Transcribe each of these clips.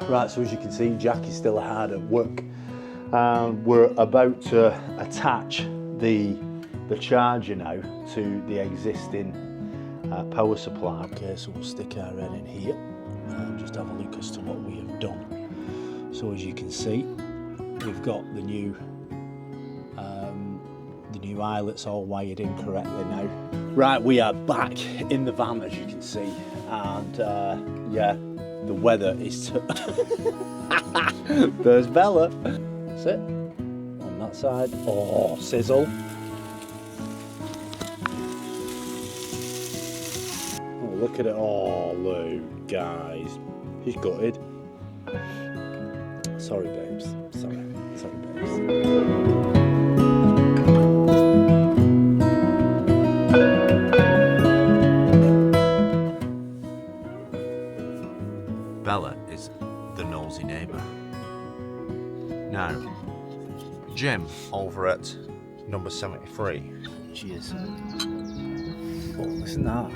Right, so as you can see, Jack is still hard at work, and we're about to attach the charger now to the existing power supply. Okay, so we'll stick our head in here and just have a look as to what we have done. So as you can see, we've got the new eyelets all wired in correctly now. Right, we are back in the van, as you can see, and yeah, the weather is there's Bella. That's it. On that side. Oh, sizzle. Oh, look at it. Oh, look, guys. She's gutted. Sorry, babes. Sorry, babes. Bella is the nosy neighbour. Now, Jim over at number 73. Cheers. Oh, listen to that.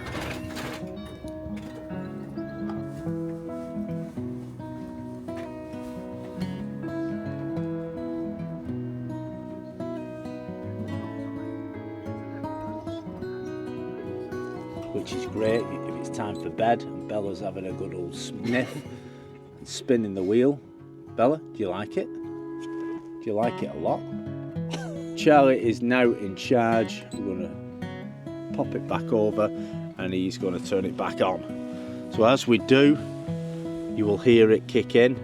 Which is great if it's time for bed and Bella's having a good old sniff and spinning the wheel. Bella, do you like it? Do you like it a lot? Charlie is now in charge. We're going to pop it back over and he's going to turn it back on. So as we do, you will hear it kick in.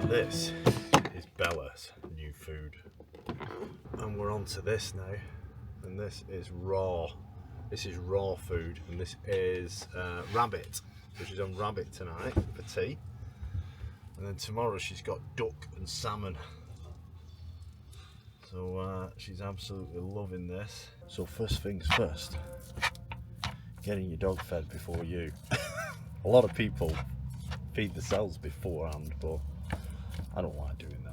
This is Bella's new food, and we're on to this now, and this is raw food, and this is rabbit. So she's on rabbit tonight for tea, and then tomorrow she's got duck and salmon, so she's absolutely loving this. So first things first, getting your dog fed before you. A lot of people feed themselves beforehand, but I don't like doing that.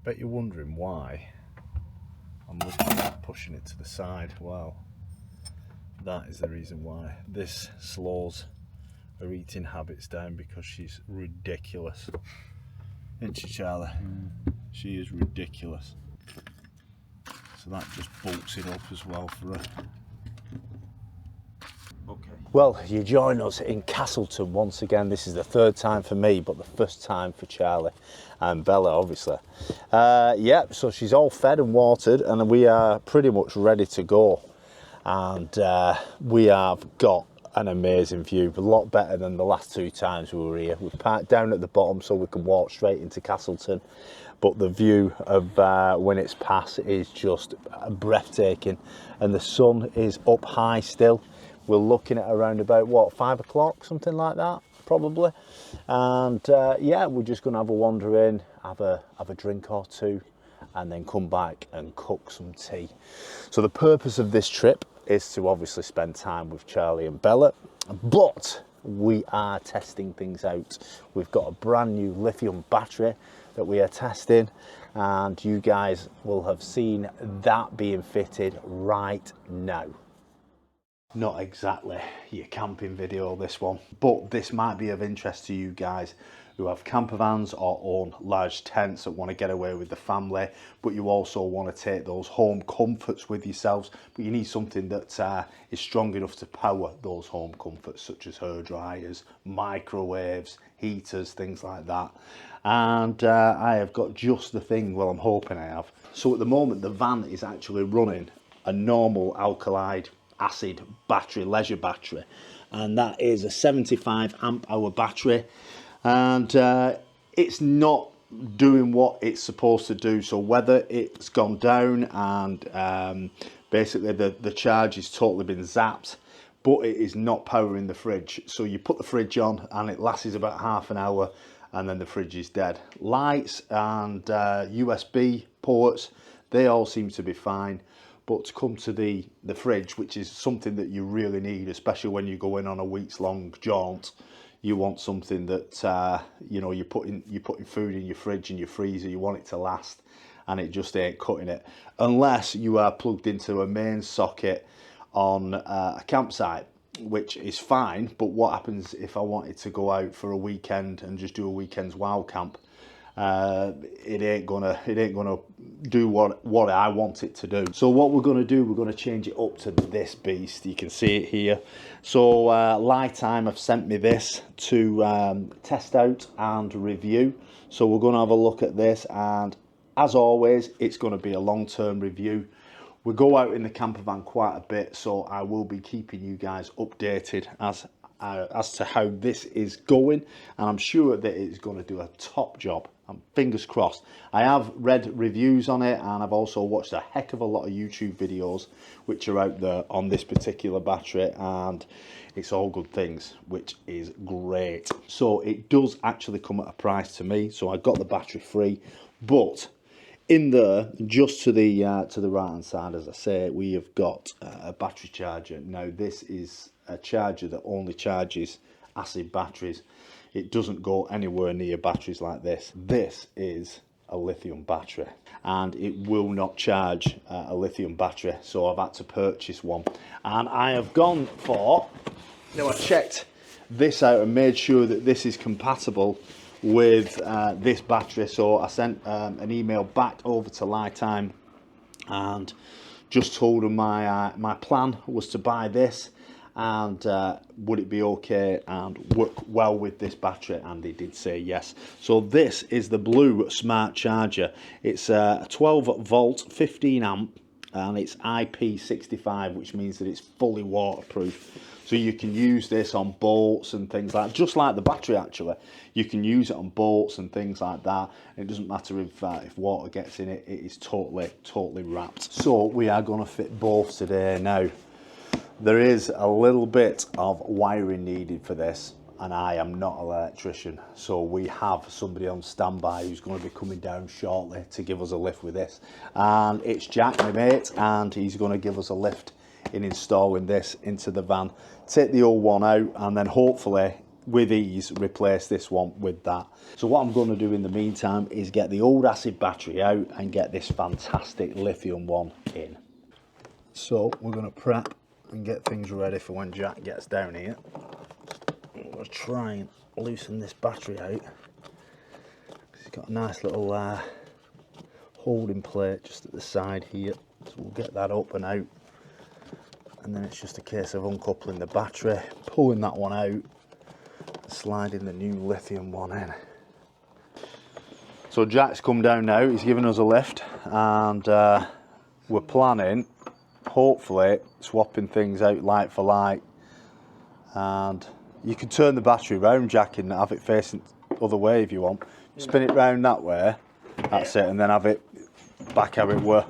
Bet you're wondering why I'm looking at pushing it to the side. Well, that is the reason why. This slows her eating habits down because she's ridiculous. Isn't she, Charlie? She is ridiculous. So that just bulks it up as well for her. Okay. Well, you join us in Castleton once again. This is the third time for me, but the first time for Charlie and Bella, obviously. Yeah, so she's all fed and watered, and we are pretty much ready to go. And we have got an amazing view, a lot better than the last two times we were here. We've parked down at the bottom so we can walk straight into Castleton, but the view of when it's past is just breathtaking, and the sun is up high still. We're looking at around about, what, 5 o'clock, something like that, probably. And yeah, we're just going to have a wander in, have a drink or two, and then come back and cook some tea. So the purpose of this trip is to obviously spend time with Charlie and Bella, but we are testing things out. We've got a brand new lithium battery that we are testing, and you guys will have seen that being fitted right now. Not exactly your camping video, this one, but this might be of interest to you guys who have camper vans or own large tents that want to get away with the family, but you also want to take those home comforts with yourselves, but you need something that is strong enough to power those home comforts, such as hair dryers, microwaves, heaters, things like that. And I have got just the thing, well, I'm hoping I have. So at the moment, the van is actually running a normal alkaline acid battery, leisure battery, and that is a 75 amp hour battery, and it's not doing what it's supposed to do. So whether it's gone down and basically the charge has totally been zapped, but it is not powering the fridge. So you put the fridge on and it lasts about half an hour and then the fridge is dead. Lights and USB ports, they all seem to be fine, But to come to the fridge, which is something that you really need, especially when you go in on a week's long jaunt, you want something that you know, you're putting food in your fridge and your freezer, you want it to last, and it just ain't cutting it unless you are plugged into a main socket on a campsite, which is fine. But what happens if I wanted to go out for a weekend and just do a weekend's wild camp? It ain't gonna do what I want it to do. So what we're gonna do, we're gonna change it up to this beast. You can see it here. So LiTime have sent me this to test out and review. So we're gonna have a look at this, and as always, it's gonna be a long-term review. We go out in the camper van quite a bit, so I will be keeping you guys updated as to how this is going, and I'm sure that it's going to do a top job. Fingers crossed. I have read reviews on it, and I've also watched a heck of a lot of YouTube videos which are out there on this particular battery, and it's all good things, which is great. So it does actually come at a price to me, so I got the battery free, but in there, just to the right hand side, as I say, we have got a battery charger. Now this is a charger that only charges acid batteries. It doesn't go anywhere near batteries like this. This is a lithium battery, and it will not charge a lithium battery, so I've had to purchase one. And I have gone for, you know, I checked this out and made sure that this is compatible with this battery. So I sent an email back over to LiTime and just told them my plan was to buy this, and would it be okay and work well with this battery, and they did say yes. So this is the blue smart charger. It's a 12 volt 15 amp, and it's IP65, which means that it's fully waterproof. So you can use this on boats and things like that, just like the battery actually. You can use it on boats and things like that. It doesn't matter if water gets in it, it is totally wrapped. So we are going to fit both today. Now, there is a little bit of wiring needed for this, and I am not an electrician. So we have somebody on standby who's going to be coming down shortly to give us a lift with this. And it's Jack, my mate, and he's going to give us a lift in installing this into the van, take the old one out, and then hopefully with ease replace this one with that. So what I'm going to do in the meantime is get the old acid battery out and get this fantastic lithium one in. So we're going to prep and get things ready for when Jack gets down here. I'm going to try and loosen this battery out. It's got a nice little holding plate just at the side here, so we'll get that up and out. And then it's just a case of uncoupling the battery, pulling that one out, sliding the new lithium one in. So Jack's come down now, he's giving us a lift, and we're planning, hopefully, swapping things out light for light. And you can turn the battery round, Jack, and have it facing the other way if you want. Spin it round that way, that's it, and then have it back how it were.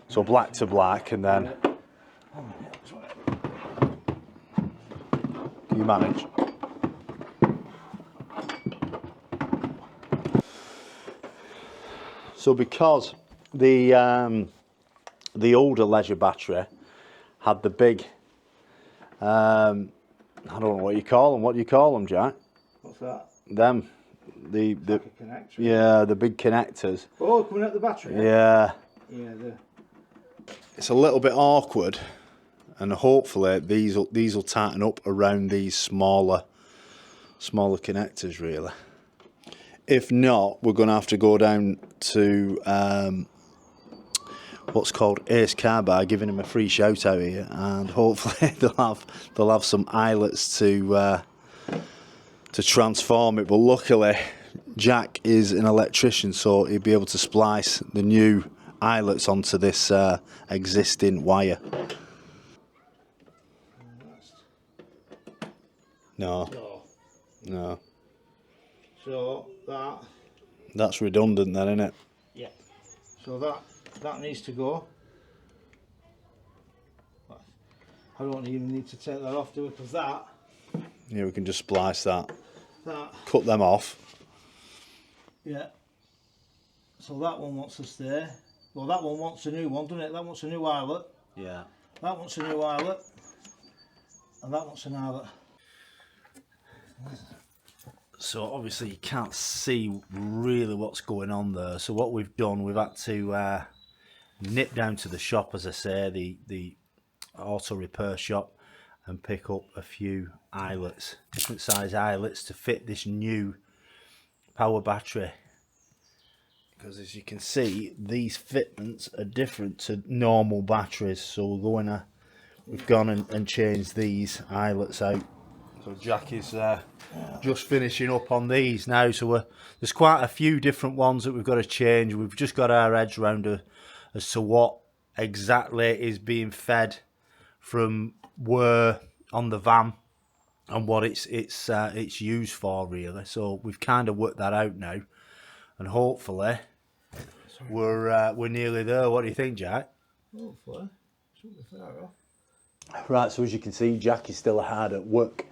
So black to black, and then you manage. So because the older leisure battery had the big, I don't know what you call them. What do you call them, Jack? What's that? Them, the Connector. yeah, the big connectors. Oh, coming out the battery. Yeah. Yeah. It's a little bit awkward, and hopefully these will tighten up around these smaller connectors really. If not, we're going to have to go down to what's called Ace Car Bar, giving him a free shout out here, and hopefully they'll have some eyelets to transform it. But luckily Jack is an electrician, so he'll be able to splice the new eyelets onto this existing wire. No. So That's redundant then, isn't it? yeah. So that needs to go. I don't even need to take that off, do it, because that. Yeah, we can just splice that. Cut them off. Yeah. So that one wants to stay. Well, that one wants a new one, doesn't it? That wants a new eyelet. Yeah. That wants a new eyelet. And that wants an eyelet. So obviously you can't see really what's going on there. So what we've done, we've had to nip down to the shop, as I say, the auto repair shop, and pick up a few eyelets, different size eyelets to fit this new power battery. Because as you can see, these fitments are different to normal batteries. So we've gone and changed these eyelets out. So Jack is just finishing up on these now. So there's quite a few different ones that we've got to change. We've just got our heads around as to what exactly is being fed from where on the van and what it's used for, really. So we've kind of worked that out now, and hopefully we're nearly there. What do you think, Jack? Hopefully. Shouldn't be far off. Right, so as you can see, Jack is still hard at work.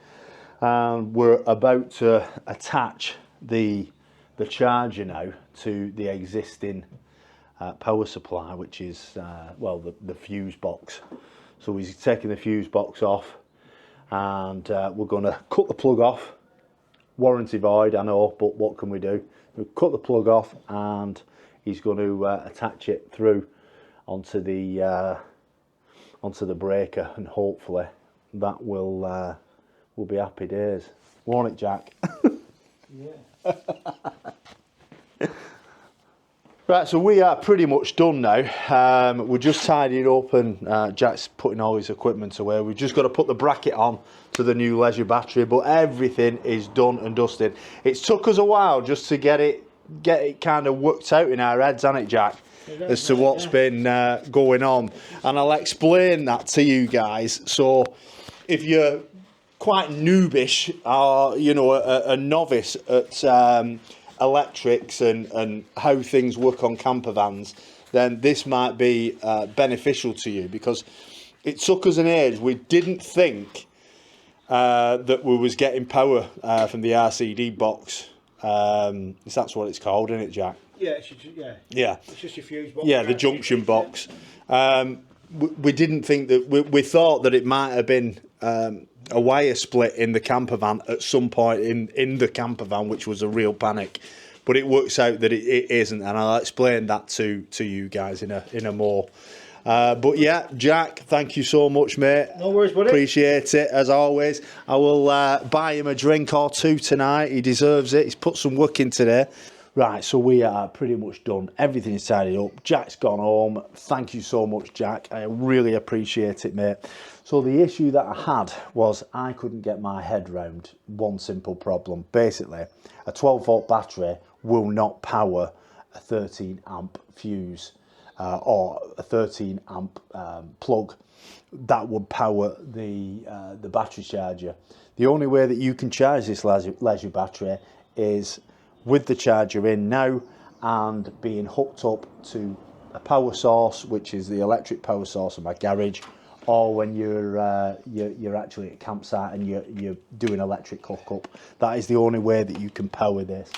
We're about to attach the charger now to the existing power supply, which is well, the fuse box. So he's taking the fuse box off, and we're going to cut the plug off. Warranty void, I know, but what can we do? We'll cut the plug off, and he's going to attach it through onto the breaker, and hopefully that will be happy days, won't it, Jack? Yeah. Right, so we are pretty much done now. We're just tidying up, and Jack's putting all his equipment away. We've just got to put the bracket on to the new leisure battery, but everything is done and dusted. It's took us a while just to get it kind of worked out in our heads, hasn't it, Jack? As to what's been going on, and I'll explain that to you guys. So if you're quite noobish, or you know, a novice at electrics and how things work on camper vans, then this might be beneficial to you, because it took us an age. We didn't think that we was getting power from the RCD box. That's what it's called, isn't it, Jack? Yeah, Yeah. It's just your fuse box. Yeah, the junction box. We didn't think that, we thought that it might have been a wire split in the camper van at some point in the camper van, which was a real panic. But it works out that it isn't, and I'll explain that to you guys in a more. But yeah, Jack, thank you so much, mate. No worries, buddy. Appreciate it, as always. I will buy him a drink or two tonight. He deserves it. He's put some work in today. Right, so we are pretty much done. Everything is tidied up. Jack's gone home. Thank you so much, Jack. I really appreciate it, mate. So the issue that I had was I couldn't get my head round one simple problem. Basically, a 12-volt battery will not power a 13 amp fuse or a 13 amp plug that would power the battery charger. The only way that you can charge this leisure battery is with the charger in now and being hooked up to a power source, which is the electric power source of my garage, or when you're actually at a campsite and you're doing electric hookup. That is the only way that you can power this.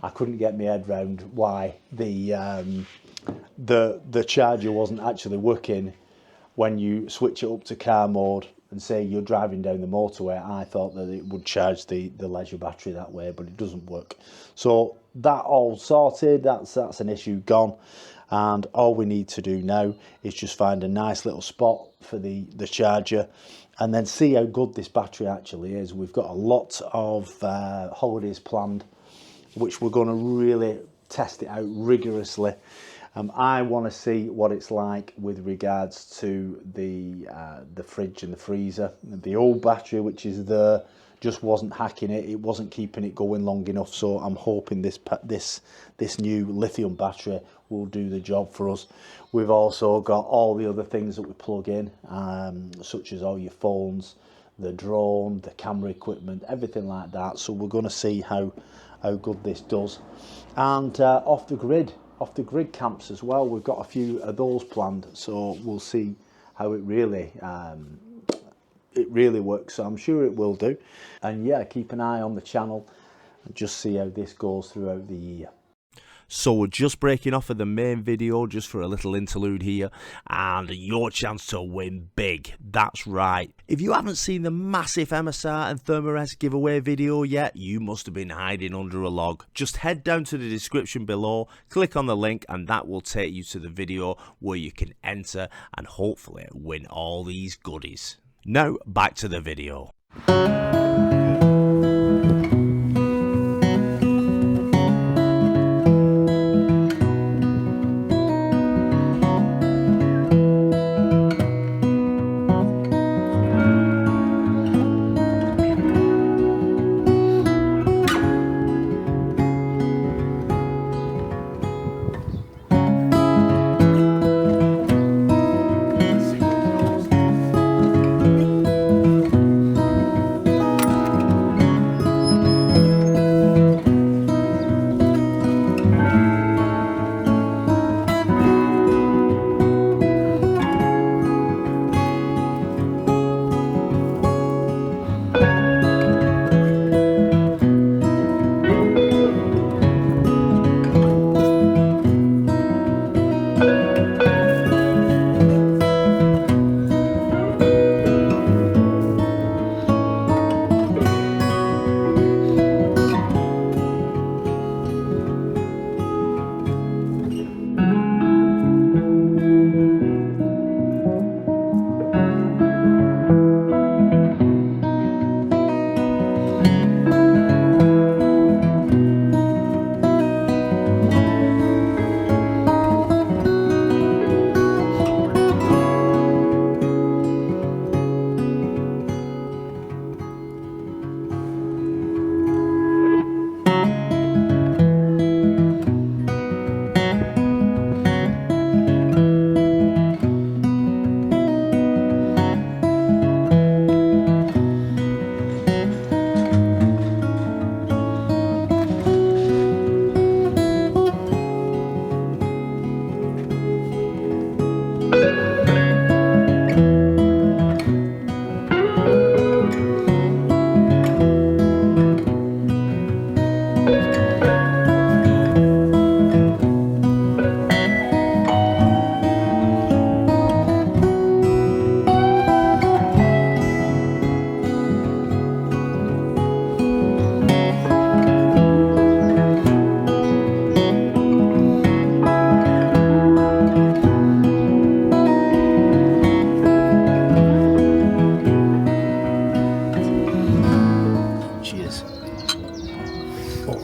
I couldn't get my head round why the charger wasn't actually working when you switch it up to car mode and say you're driving down the motorway. I thought that it would charge the leisure battery that way, but it doesn't work. So that all sorted, that's an issue gone, and all we need to do now is just find a nice little spot for the charger and then see how good this battery actually is. We've got a lot of holidays planned, which we're going to really test it out rigorously. I want to see what it's like with regards to the fridge and the freezer. The old battery, which is there, just wasn't hacking it. It wasn't keeping it going long enough. So I'm hoping this new lithium battery will do the job for us. We've also got all the other things that we plug in, such as all your phones, the drone, the camera equipment, everything like that. So we're going to see how good this does. And off the grid camps as well, we've got a few of those planned, so we'll see how it really works. So I'm sure it will do. And yeah, keep an eye on the channel and just see how this goes throughout the year. So we're just breaking off of the main video just for a little interlude here, and your chance to win big. That's right. If you haven't seen the massive MSR and Thermarest giveaway video yet, you must have been hiding under a log. Just head down to the description below, click on the link, and that will take you to the video where you can enter and hopefully win all these goodies. Now back to the video.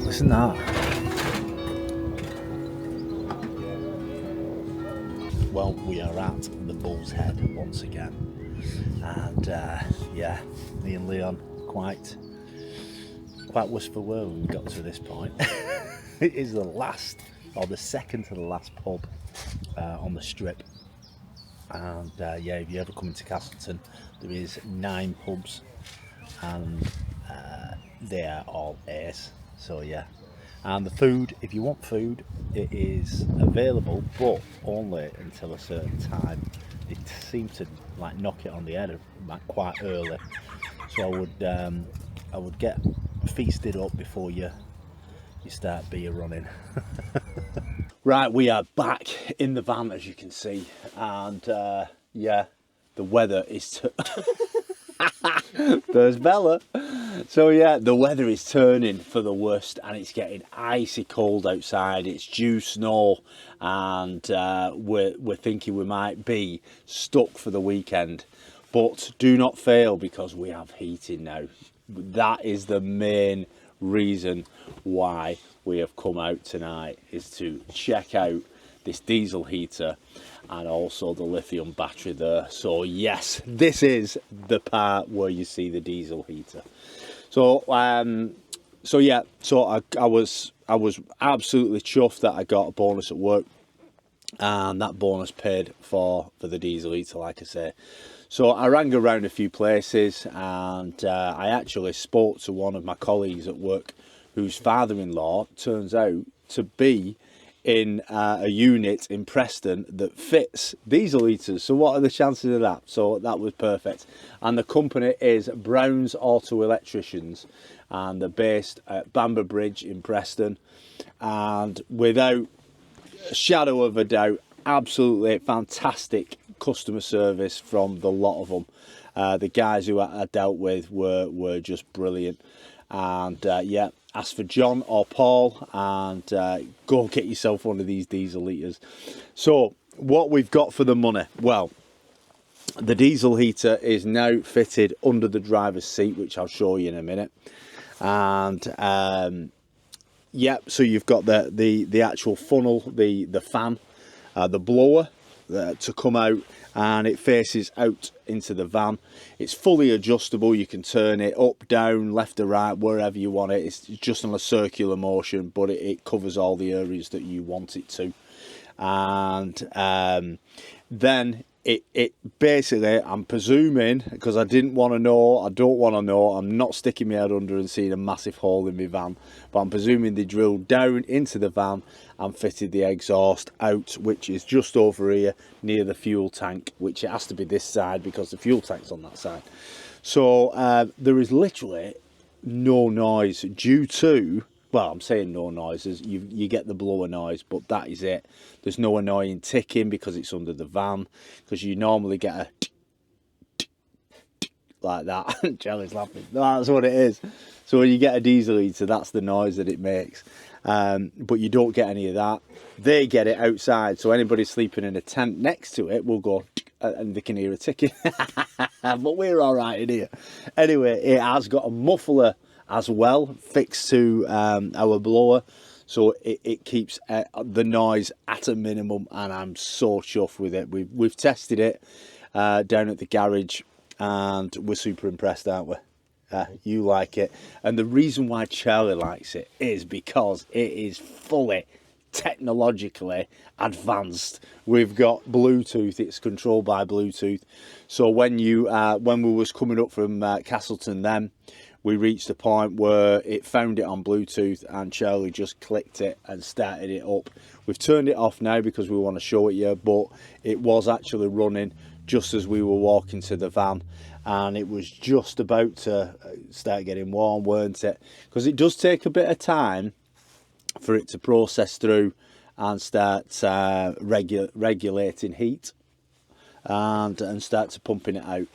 Listen to that. Well, we are at the Bull's Head once again, and yeah, me and Leon quite wistful were when we got to this point. It is the last, or the second to the last pub on the strip, and yeah, if you ever come into Castleton, there is 9 pubs, and they are all ace. So yeah, and the food, if you want food, it is available, but only until a certain time. It seems to like knock it on the head like quite early, so I would get feasted up before you start beer running. Right, we are back in the van, as you can see, and yeah, the weather is there's Bella. So yeah, the weather is turning for the worst, and it's getting icy cold outside. It's due snow, and we're thinking we might be stuck for the weekend. But do not fail, because we have heating now. That is the main reason why we have come out tonight, is to check out this diesel heater and also the lithium battery there. So yes, this is the part where you see the diesel heater. So so yeah, so I was absolutely chuffed that I got a bonus at work, and that bonus paid for the diesel heater, like I say. So I rang around a few places, and I actually spoke to one of my colleagues at work whose father-in-law turns out to be in a unit in Preston that fits diesel heaters. So what are the chances of that? So that was perfect. And the company is Brown's Auto Electricians, and they're based at Bamber Bridge in Preston. And without a shadow of a doubt, absolutely fantastic customer service from the lot of them. The guys who I dealt with were just brilliant. And yeah, ask for John or Paul and go get yourself one of these diesel heaters. So what we've got for the money, well, the diesel heater is now fitted under the driver's seat, which I'll show you in a minute. And yeah, so you've got the actual funnel, the fan, the blower to come out, and it faces out into the van. It's fully adjustable. You can turn it up, down, left or right, wherever you want it. It's just on a circular motion, but it covers all the areas that you want it to. And then it basically, I'm presuming, because I don't want to know, I'm not sticking my head under and seeing a massive hole in my van, but I'm presuming they drilled down into the van and fitted the exhaust out, which is just over here near the fuel tank, which it has to be this side because the fuel tank's on that side. So there is literally no noise due to, well, I'm saying no noises, you get the blower noise, but that is it. There's no annoying ticking because it's under the van, because you normally get a like that. Charlie's laughing. That's what it is. So when you get a diesel heater, that's the noise that it makes. But you don't get any of that. They get it outside, so anybody sleeping in a tent next to it will go and they can hear a ticking. But we're all right in here. Anyway, it has got a muffler as well fixed to our blower, so it keeps the noise at a minimum, and I'm so chuffed with it. We've tested it down at the garage, and we're super impressed, aren't we? You like it, and the reason why Charlie likes it is because it is fully technologically advanced. We've got Bluetooth. It's controlled by Bluetooth. So when we was coming up from Castleton, then we reached a point where it found it on Bluetooth, and Charlie just clicked it and started it up. We've turned it off now because we want to show it you, but it was actually running just as we were walking to the van, and it was just about to start getting warm, weren't it? Because it does take a bit of time for it to process through and start regulating heat and start to pumping it out.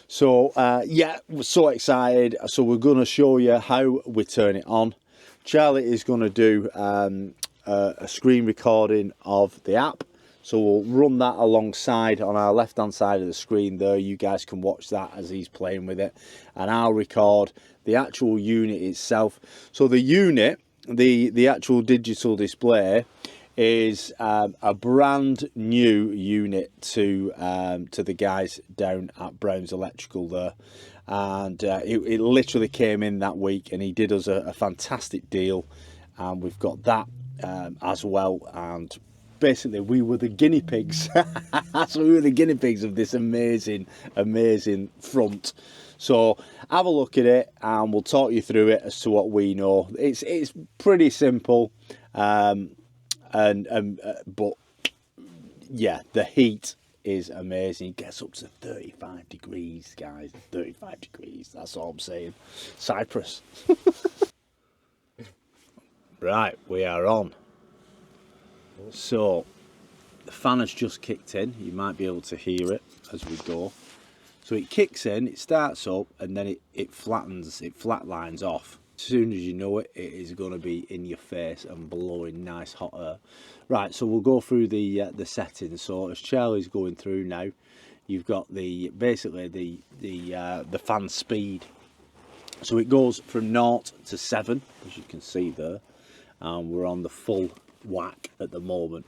So yeah, we're so excited. So we're going to show you how we turn it on. Charlie is going to do a screen recording of the app, so we'll run that alongside on our left hand side of the screen there. You guys can watch that as he's playing with it, and I'll record the actual unit itself. So the unit, the actual digital display, is a brand new unit to the guys down at Brown's Electrical there, and it literally came in that week, and he did us a fantastic deal, and we've got that as well. And basically we were the guinea pigs. So we were the guinea pigs of this amazing front. So have a look at it and we'll talk you through it as to what we know. It's pretty simple, but yeah, the heat is amazing. It gets up to 35 degrees, guys. 35 degrees, that's all I'm saying. Cyprus. Right, we are on. So the fan has just kicked in. You might be able to hear it as we go. So it kicks in, it starts up, and then it flatlines off. As soon as you know it, it is going to be in your face and blowing nice hot air. Right, so we'll go through the settings. So as Charlie's going through now, you've got basically the fan speed. So it goes from 0 to 7, as you can see there, and we're on the full whack at the moment,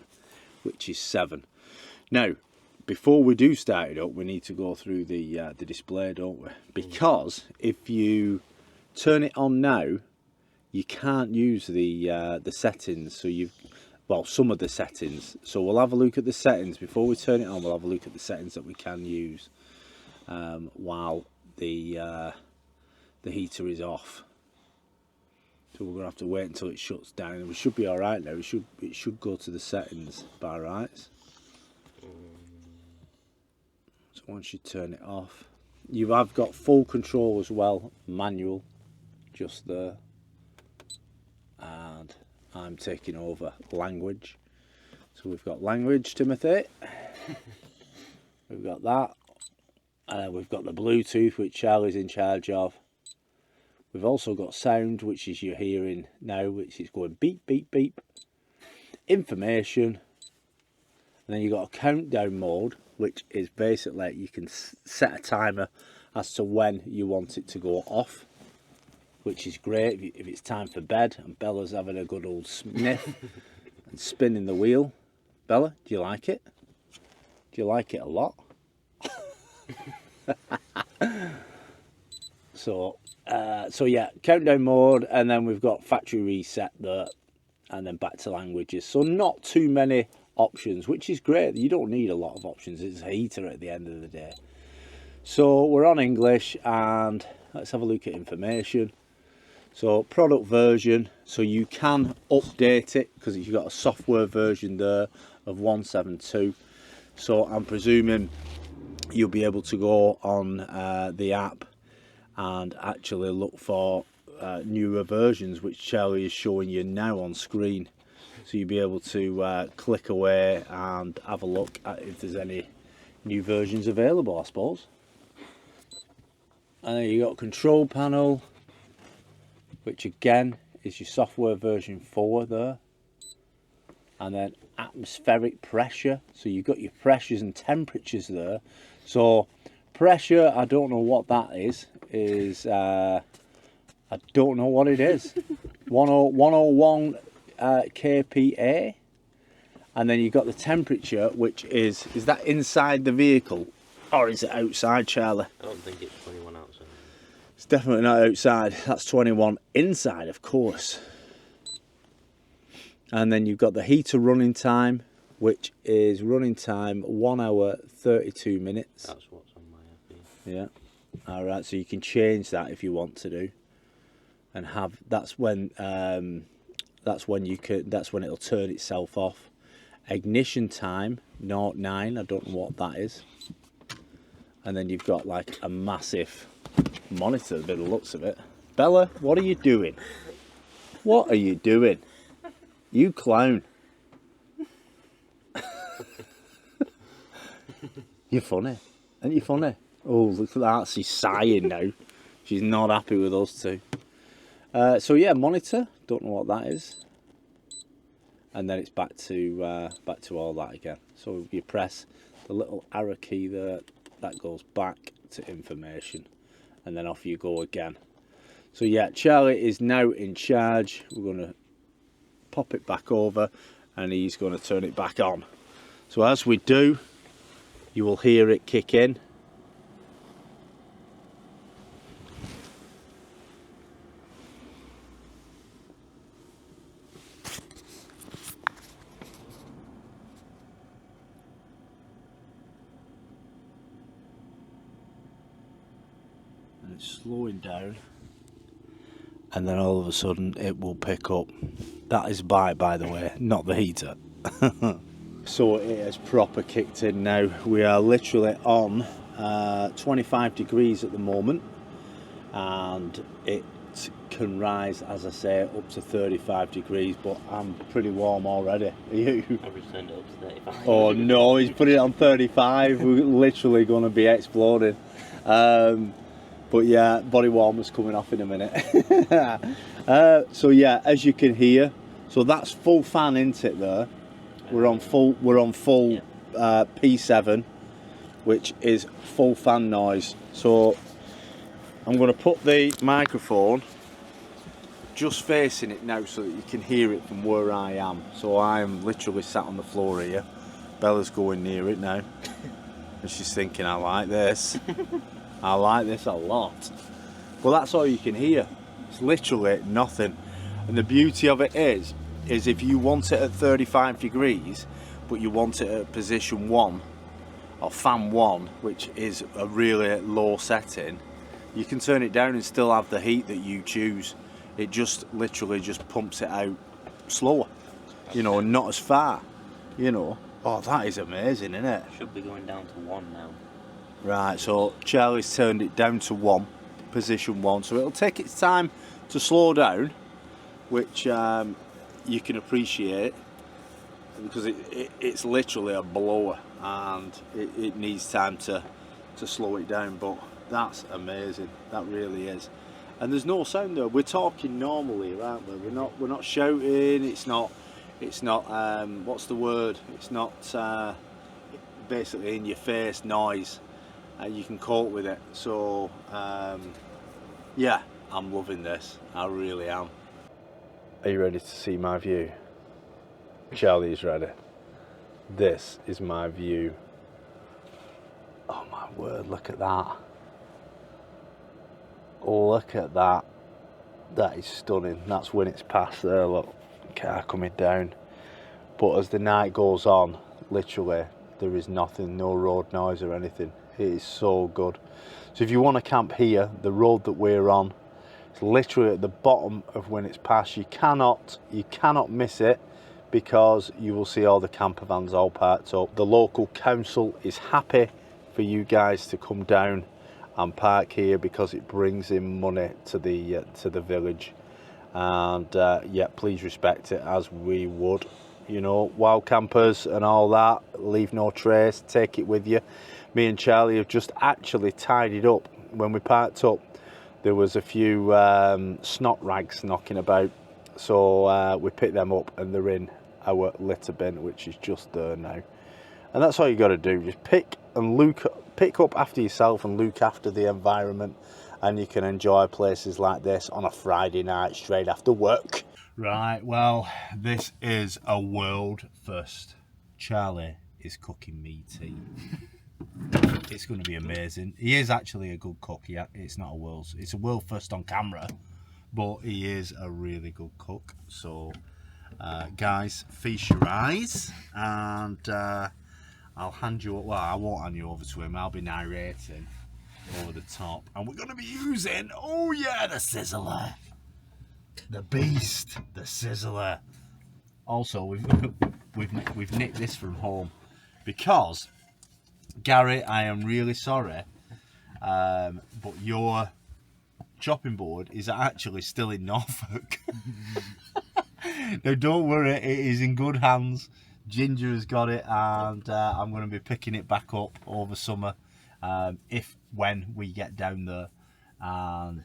which is 7. Now, before we do start it up, we need to go through the display, don't we? Because if you turn it on now, you can't use the settings. So some of the settings. So we'll have a look at the settings before we turn it on. We'll have a look at the settings that we can use while the heater is off. So we're going to have to wait until it shuts down, and we should be all right now. It should go to the settings by rights. So once you turn it off, you have got full control as well, manual, just there. And I'm taking over language. So we've got language, Timothy. We've got that. And then we've got the Bluetooth, which Charlie's in charge of. We've also got sound, which is you're hearing now, which is going beep, beep, beep. Information. And then you've got a countdown mode, which is basically you can set a timer as to when you want it to go off, which is great if it's time for bed and Bella's having a good old sniff and spinning the wheel. Bella, do you like it? Do you like it a lot? So yeah, countdown mode, and then we've got factory reset there, and then back to languages. So not too many options, which is great. You don't need a lot of options. It's a heater at the end of the day. So we're on English, and let's have a look at information. So product version, so you can update it because you've got a software version there of 1.7.2. So I'm presuming you'll be able to go on the app and actually look for newer versions, which Charlie is showing you now on screen. So you'll be able to click away and have a look at if there's any new versions available, I suppose. And then you got control panel, which again is your software version 4 there. And then atmospheric pressure, so you've got your pressures and temperatures there. So pressure, I don't know what that is I don't know what it is. 101 kPa. And then you've got the temperature, which is that inside the vehicle or is it outside, Charlie? I don't think it's 21 outside. It's definitely not outside. That's 21 inside, of course. And then you've got the heater running time, which is running time 1 hour 32 minutes. That's what's on my app. Yeah. All right. So you can change that if you want to do, and have that's when you can. That's when it'll turn itself off. Ignition time 09. I don't know what that is. And then you've got like a massive monitor. By the looks of it. Bella, what are you doing? What are you doing? You clown. You're funny. Aren't you funny? Oh, look at that. She's sighing now. She's not happy with us two. So yeah, monitor. Don't know what that is. And then it's back to all that again. So you press the little arrow key there. That goes back to information. And then off you go again. So yeah, Charlie is now in charge. We're going to pop it back over and he's going to turn it back on. So as we do, you will hear it kick in. And it's slowing down. And then all of a sudden it will pick up. That is by the way, not the heater. So it has proper kicked in now. We are literally on 25 degrees at the moment, and it can rise, as I say, up to 35 degrees, but I'm pretty warm already. Are you? I've just turned it up to 35. Oh no, he's put it on 35. We're literally going to be exploding. But yeah, body warmer's coming off in a minute. So yeah, as you can hear, so that's full fan, isn't it there? We're on full yeah. P7, which is full fan noise. So I'm going to put the microphone just facing it now so that you can hear it from where I am. So I'm literally sat on the floor here. Bella's going near it now. And she's thinking, I like this. I like this a lot. Well, that's all you can hear. It's literally nothing. And the beauty of it is if you want it at 35 degrees, but you want it at position 1, or fan 1, which is a really low setting, you can turn it down and still have the heat that you choose. it just literally just pumps it out slower, you know, and not as far, you know. Oh, that is amazing, isn't it? Should be going down to 1 now. Right, so Charlie's turned it down to 1, position 1, so it'll take its time to slow down, which you can appreciate, because it's literally a blower, and it needs time to slow it down. But that's amazing, that really is. And there's no sound though. We're talking normally, aren't we? We're not shouting. It's not what's the word? It's not basically in your face noise. You can cope with it. So yeah, I'm loving this. I really am. Are you ready to see my view? Charlie's ready. This is my view. Oh my word, look at that. Look at that. That is stunning. That's when it's past there, look. Car coming down. But as the night goes on, literally, there is nothing, no road noise or anything. It is so good. So if you want to camp here, the road that we're on, it's literally at the bottom of when it's past. You cannot miss it, because you will see all the camper vans all parked up. The local council is happy for you guys to come down and park here, because it brings in money to the village. And yeah, please respect it as we would, you know. Wild campers and all that, leave no trace, take it with you. Me and Charlie have just actually tidied up. When we parked up, there was a few snot rags knocking about, so we picked them up, and they're in our litter bin, which is just there now. And that's all you got to do, just pick up after yourself and look after the environment, and you can enjoy places like this on a Friday night straight after work. Right, well, this is a world first. Charlie is cooking me tea. It's going to be amazing. He is actually a good cook. It's not a world, it's a world first on camera, but he is a really good cook. So guys, feast your eyes, and I'll hand you, well, I won't hand you over to him, I'll be narrating over the top, and we're going to be using, oh yeah, the sizzler, the beast, the sizzler. Also, we've nicked this from home, because Gary, I am really sorry, but your chopping board is actually still in Norfolk. No, don't worry, it is in good hands. Ginger has got it, and I'm going to be picking it back up over summer, when we get down there. And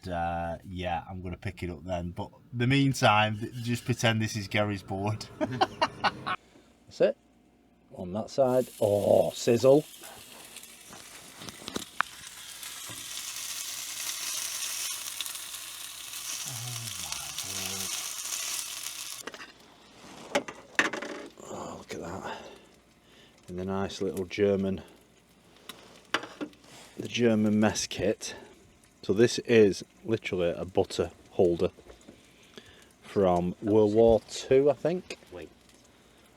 yeah, I'm going to pick it up then. But in the meantime, just pretend this is Gary's board. That's it. On that side. Oh, sizzle. Look at that. And the nice little German mess kit. So this is literally a butter holder from World War II, I think. Wait.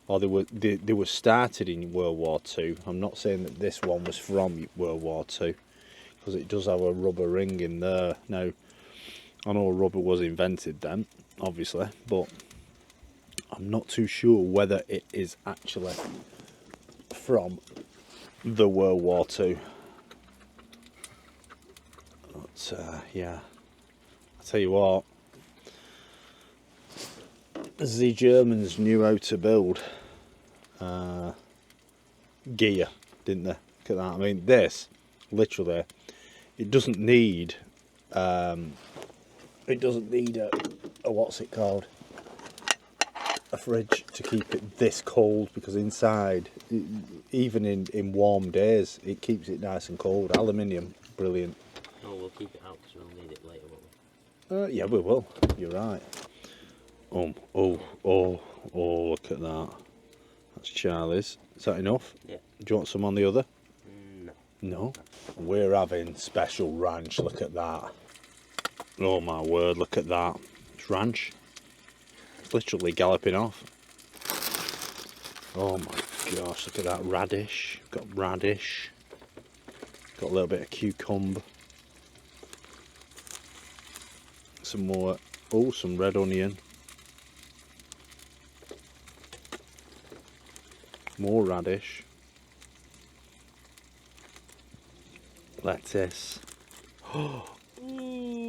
Or they were started in World War II. I'm not saying that this one was from World War II, because it does have a rubber ring in there. Now, I know rubber was invented then, obviously, but I'm not too sure whether it is actually from the World War II. But yeah, I tell you what, the Germans knew how to build gear, didn't they? Look at that. I mean, this literally, it doesn't need a what's it called, a fridge to keep it this cold, because inside, even in warm days, it keeps it nice and cold. Aluminium, brilliant. No, we'll keep it out because we'll need it later, won't we? Yeah, we will. You're right. Oh, look at that. That's Charlie's. Is that enough? Yeah. Do you want some on the other? No. No? We're having special ranch. Look at that. Oh my word, look at that. It's ranch. It's literally galloping off. Oh my gosh, look at that radish. Got radish. Got a little bit of cucumber. Some more Oh, some red onion. More radish. Lettuce. Oh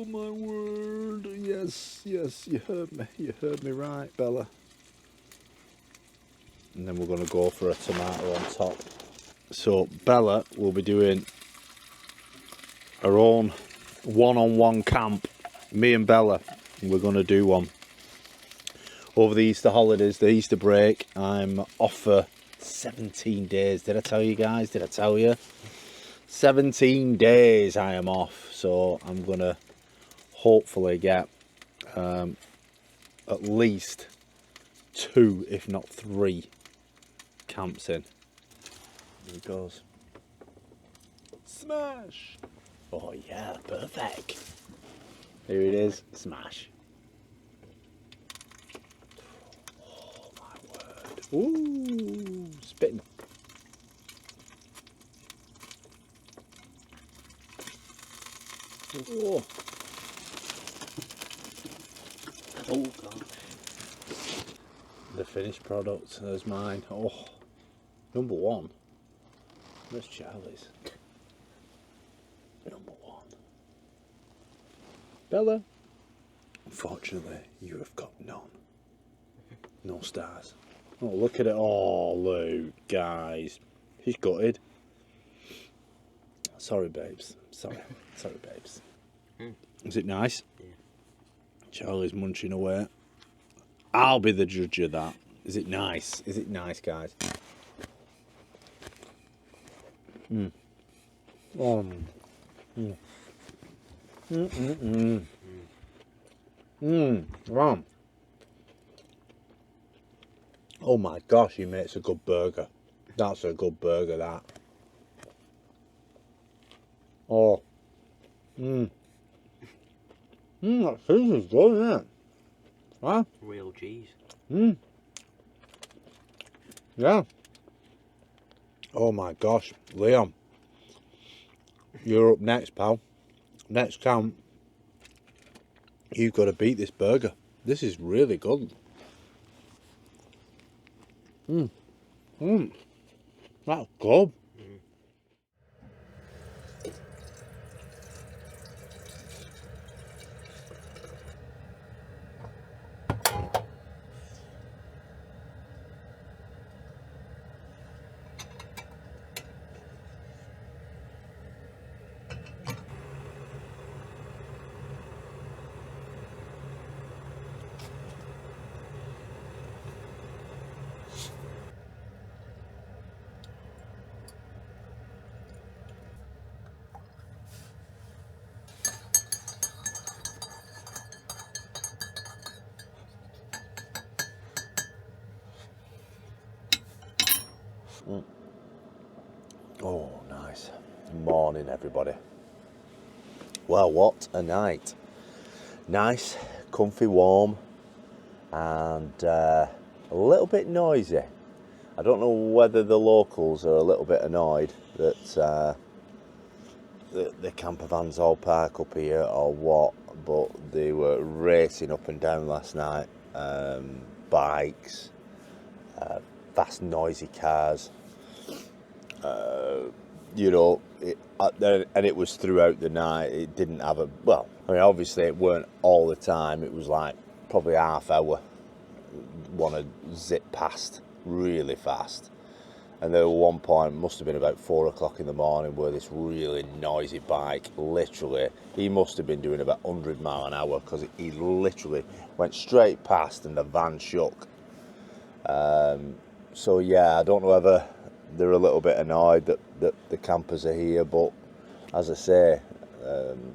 my word. Yes, yes, you heard me. You heard me right, Bella. And then we're going to go for a tomato on top. So Bella will be doing her own one-on-one camp. Me and Bella, we're going to do one. Over the Easter holidays, the Easter break, I'm off for 17 days. Did I tell you guys? Did I tell you? 17 days I am off. So I'm going to hopefully get at least 2, if not 3 camps in. Here it goes. Smash! Oh yeah, perfect. Here it is, smash. Oh my word. Ooh, spitting. Oh. Oh god. The finished product, there's mine. Oh, number 1. Where's Charlie's? Number 1. Bella. Unfortunately, you have got none. No stars. Oh, look at it. Oh, look, guys. She's gutted. Sorry, babes. Sorry. Sorry, babes. Is it nice? Yeah. Charlie's munching away. I'll be the judge of that. Is it nice? Is it nice, guys? Mm. Oh. Mm. Wow. Oh my gosh, he makes a good burger. That's a good burger, that. Oh. That cheese is good, isn't it? Huh? Real cheese. Yeah. Oh my gosh, Liam. You're up next, pal. Next camp. You've got to beat this burger. This is really good. That's good. Oh, nice. Morning, everybody. Well, what a night. Nice, comfy, warm, and a little bit noisy. I don't know whether the locals are a little bit annoyed that the camper vans all park up here or what, but they were racing up and down last night. Bikes, fast, noisy cars. You know, and it was throughout the night. It didn't have a, well, I mean, obviously it weren't all the time. It was like probably half hour. Want to zip past really fast. And there was one point, must have been about 4 o'clock in the morning, where this really noisy bike, literally, he must have been doing about 100 mile an hour, because he literally went straight past and the van shook. So yeah, I don't know whether they're a little bit annoyed that the campers are here, but as I say,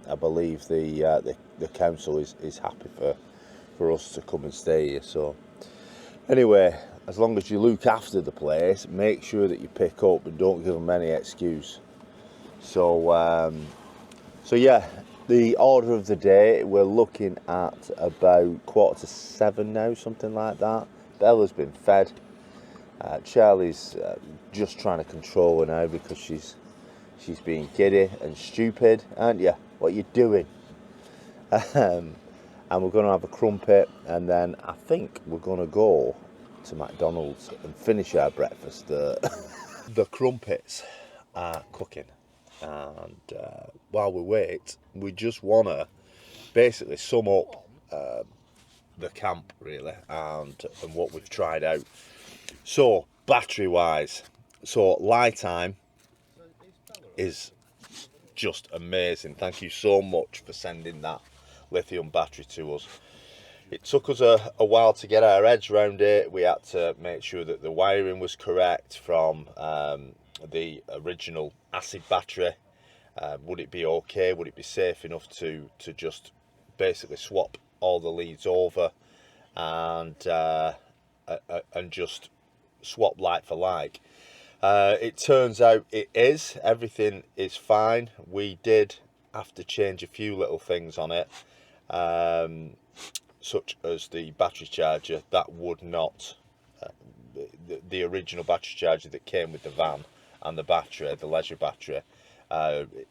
I believe the council is happy for us to come and stay here. So anyway, as long as you look after the place, make sure that you pick up and don't give them any excuse. So yeah, the order of the day, we're looking at about 6:45 now, something like that. Bella's been fed. Charlie's just trying to control her now because she's being giddy and stupid, aren't you? What are you doing? and we're going to have a crumpet, and then I think we're going to go to McDonald's and finish our breakfast. The crumpets are cooking, and while we wait, we just want to basically sum up the camp really, and what we've tried out. So battery wise, so LiTime is just amazing. Thank you so much for sending that lithium battery to us. It took us a while to get our heads around it. We had to make sure that the wiring was correct from the original acid battery. Would it be okay? Would it be safe enough to just basically swap all the leads over and just swap like for like? It turns out it is. Everything is fine. We did have to change a few little things on it, such as the battery charger. That would not, the original battery charger that came with the van and the battery, the leisure battery,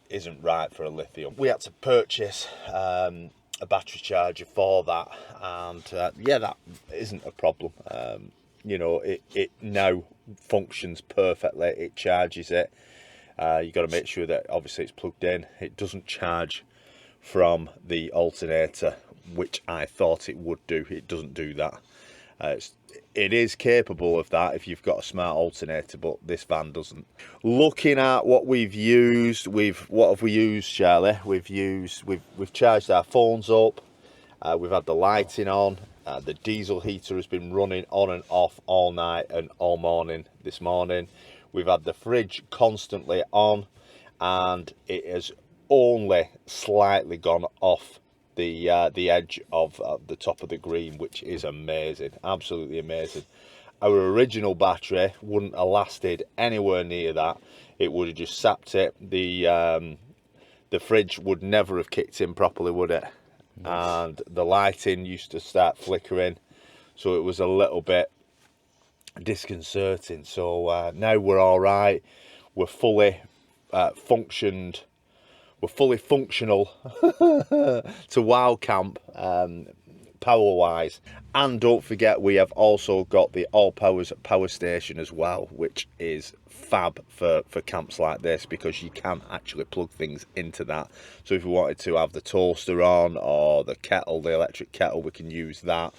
isn't right for a lithium. We had to purchase a battery charger for that, and yeah, that isn't a problem. You know, it now functions perfectly. It charges it. You got to make sure that obviously it's plugged in. It doesn't charge from the alternator, which I thought it would do. It doesn't do that. It is capable of that if you've got a smart alternator, but this van doesn't. Looking at what we've used, what have we used, Charlie? We've charged our phones up. We've had the lighting on. The diesel heater has been running on and off all night and all morning this morning. We've had the fridge constantly on, and it has only slightly gone off the edge of the top of the green, which is amazing, absolutely amazing. Our original battery wouldn't have lasted anywhere near that. It would have just sapped it. The fridge would never have kicked in properly, would it? And the lighting used to start flickering, so it was a little bit disconcerting. So now we're all right. We're fully functional to wow camp power wise. And don't forget, we have also got the all powers power station as well, which is fab for camps like this, because you can actually plug things into that. So if we wanted to have the toaster on, or the kettle, the electric kettle, we can use that.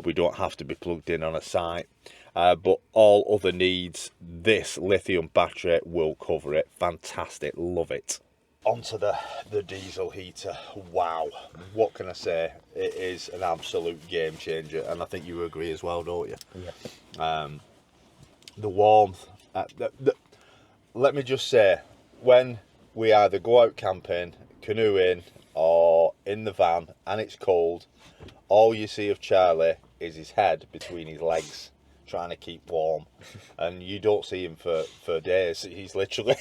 We don't have to be plugged in on a site. But all other needs, this lithium battery will cover it. Fantastic, love it. Onto the diesel heater. Wow, what can I say? It is an absolute game changer, and I think you agree as well, don't you? Yeah. The warmth. Let me just say, when we either go out camping, canoeing, or in the van and it's cold, all you see of Charlie is his head between his legs trying to keep warm, and you don't see him for days. He's literally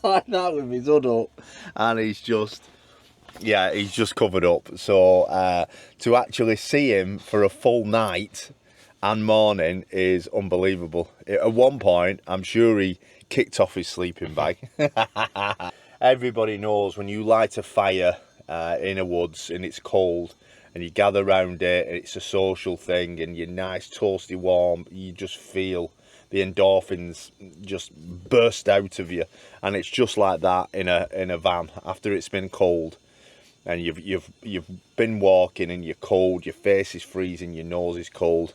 like that with his hood up, and he's just covered up. So to actually see him for a full night and morning is unbelievable. At one point, I'm sure he kicked off his sleeping bag. Everybody knows when you light a fire in a woods and it's cold, and you gather around it, and it's a social thing, and you're nice, toasty, warm, you just feel the endorphins just burst out of you. And it's just like that in a van after it's been cold, and you've been walking and you're cold, your face is freezing, your nose is cold.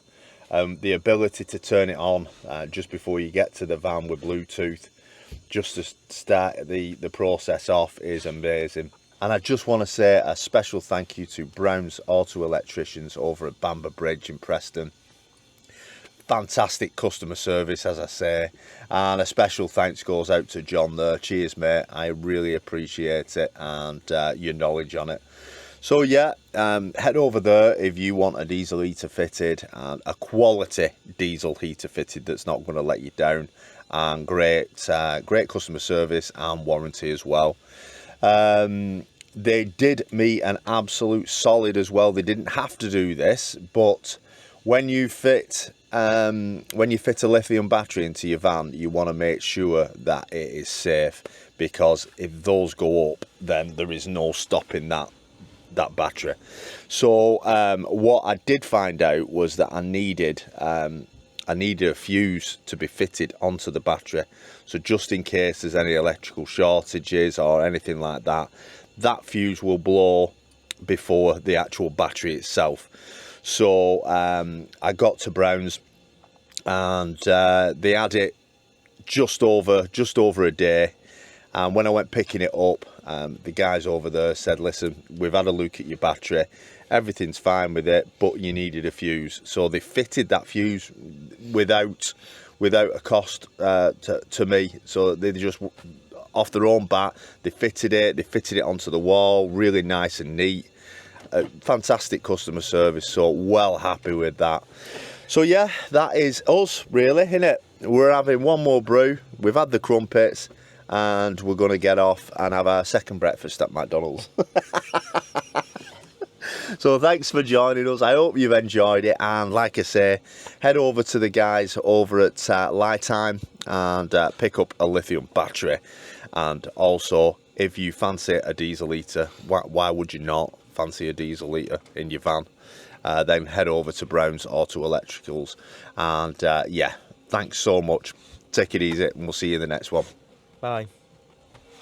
The ability to turn it on just before you get to the van with Bluetooth, just to start the process off, is amazing. And I just want to say a special thank you to Brown's Auto Electricians over at Bamber Bridge in Preston. Fantastic customer service, as I say, and a special thanks goes out to John there. Cheers, mate. I really appreciate it, and your knowledge on it. So yeah, head over there if you want a diesel heater fitted, and a quality diesel heater fitted that's not going to let you down, and great customer service and warranty as well. They did me an absolute solid as well. They didn't have to do this, but when you fit a lithium battery into your van, you want to make sure that it is safe, because if those go up, then there is no stopping that that battery. So what I did find out was that I needed a fuse to be fitted onto the battery, so just in case there's any electrical shortages or anything like that, that fuse will blow before the actual battery itself. So I got to Brown's, and they had it just over a day. And when I went picking it up, the guys over there said, listen, we've had a look at your battery, everything's fine with it, but you needed a fuse. So they fitted that fuse without a cost to me. So they just, off their own bat, they fitted it onto the wall, really nice and neat. Fantastic customer service, so well happy with that. So yeah, that is us really, innit? We're having one more brew, we've had the crumpets, and we're going to get off and have our second breakfast at McDonald's. So thanks for joining us, I hope you've enjoyed it, and like I say, head over to the guys over at LiTime and pick up a lithium battery. And also, if you fancy a diesel eater, why would you not fancy a diesel eater in your van? Then head over to Brown's Auto Electricals. And yeah, thanks so much, take it easy, and we'll see you in the next one. Bye.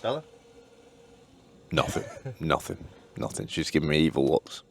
Bella? Nothing. She's giving me evil looks.